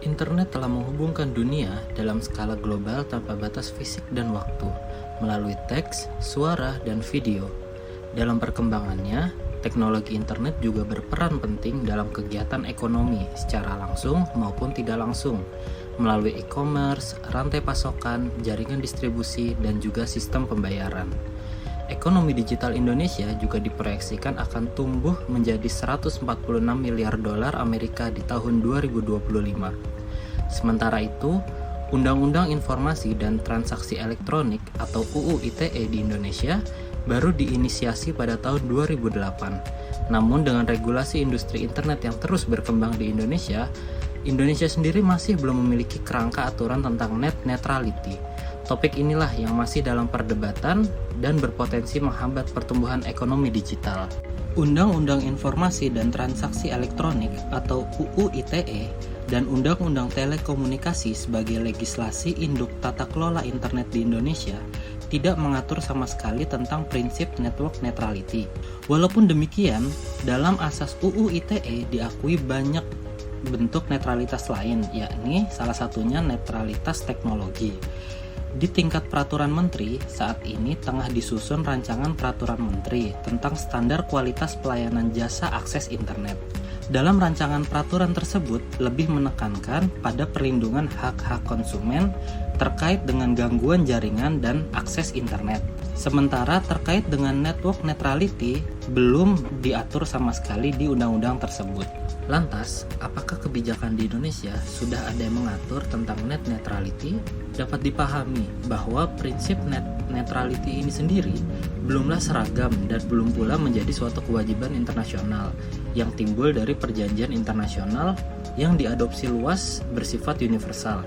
Internet telah menghubungkan dunia dalam skala global tanpa batas fisik dan waktu, melalui teks, suara, dan video. Dalam perkembangannya, teknologi internet juga berperan penting dalam kegiatan ekonomi secara langsung maupun tidak langsung, melalui e-commerce, rantai pasokan, jaringan distribusi, dan juga sistem pembayaran. Ekonomi digital Indonesia juga diproyeksikan akan tumbuh menjadi 146 miliar dolar Amerika di tahun 2025. Sementara itu, Undang-Undang Informasi dan Transaksi Elektronik atau UU ITE di Indonesia baru diinisiasi pada tahun 2008. Namun dengan regulasi industri internet yang terus berkembang di Indonesia, Indonesia sendiri masih belum memiliki kerangka aturan tentang net neutrality. Topik inilah yang masih dalam perdebatan dan berpotensi menghambat pertumbuhan ekonomi digital. Undang-Undang Informasi dan Transaksi Elektronik atau UU ITE dan Undang-Undang Telekomunikasi sebagai legislasi induk tata kelola internet di Indonesia tidak mengatur sama sekali tentang prinsip network neutrality. Walaupun demikian, dalam asas UU ITE diakui banyak bentuk netralitas lain, yakni salah satunya netralitas teknologi. Di tingkat peraturan menteri, saat ini tengah disusun rancangan peraturan menteri tentang standar kualitas pelayanan jasa akses internet. Dalam rancangan peraturan tersebut lebih menekankan pada perlindungan hak-hak konsumen terkait dengan gangguan jaringan dan akses internet. Sementara terkait dengan network neutrality belum diatur sama sekali di undang-undang tersebut. Lantas, apakah kebijakan di Indonesia sudah ada yang mengatur tentang net neutrality? Dapat dipahami bahwa prinsip net neutrality ini sendiri belumlah seragam dan belum pula menjadi suatu kewajiban internasional yang timbul dari perjanjian internasional yang diadopsi luas bersifat universal.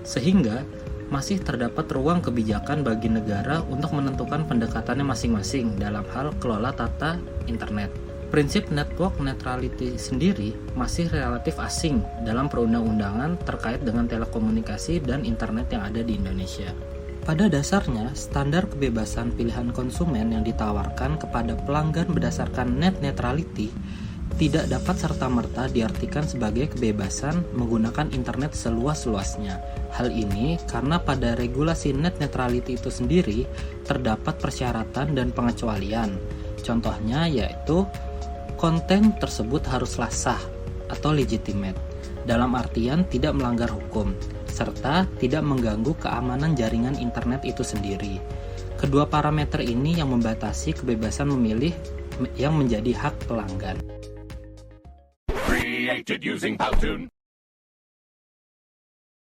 Sehingga masih terdapat ruang kebijakan bagi negara untuk menentukan pendekatannya masing-masing dalam hal kelola tata internet. Prinsip network neutrality sendiri masih relatif asing dalam perundang-undangan terkait dengan telekomunikasi dan internet yang ada di Indonesia. Pada dasarnya, standar kebebasan pilihan konsumen yang ditawarkan kepada pelanggan berdasarkan net neutrality tidak dapat serta-merta diartikan sebagai kebebasan menggunakan internet seluas-luasnya. Hal ini karena pada regulasi net neutrality itu sendiri terdapat persyaratan dan pengecualian. Contohnya yaitu konten tersebut haruslah sah atau legitimate, dalam artian tidak melanggar hukum, serta tidak mengganggu keamanan jaringan internet itu sendiri. Kedua parameter ini yang membatasi kebebasan memilih yang menjadi hak pelanggan. Created using Powtoon.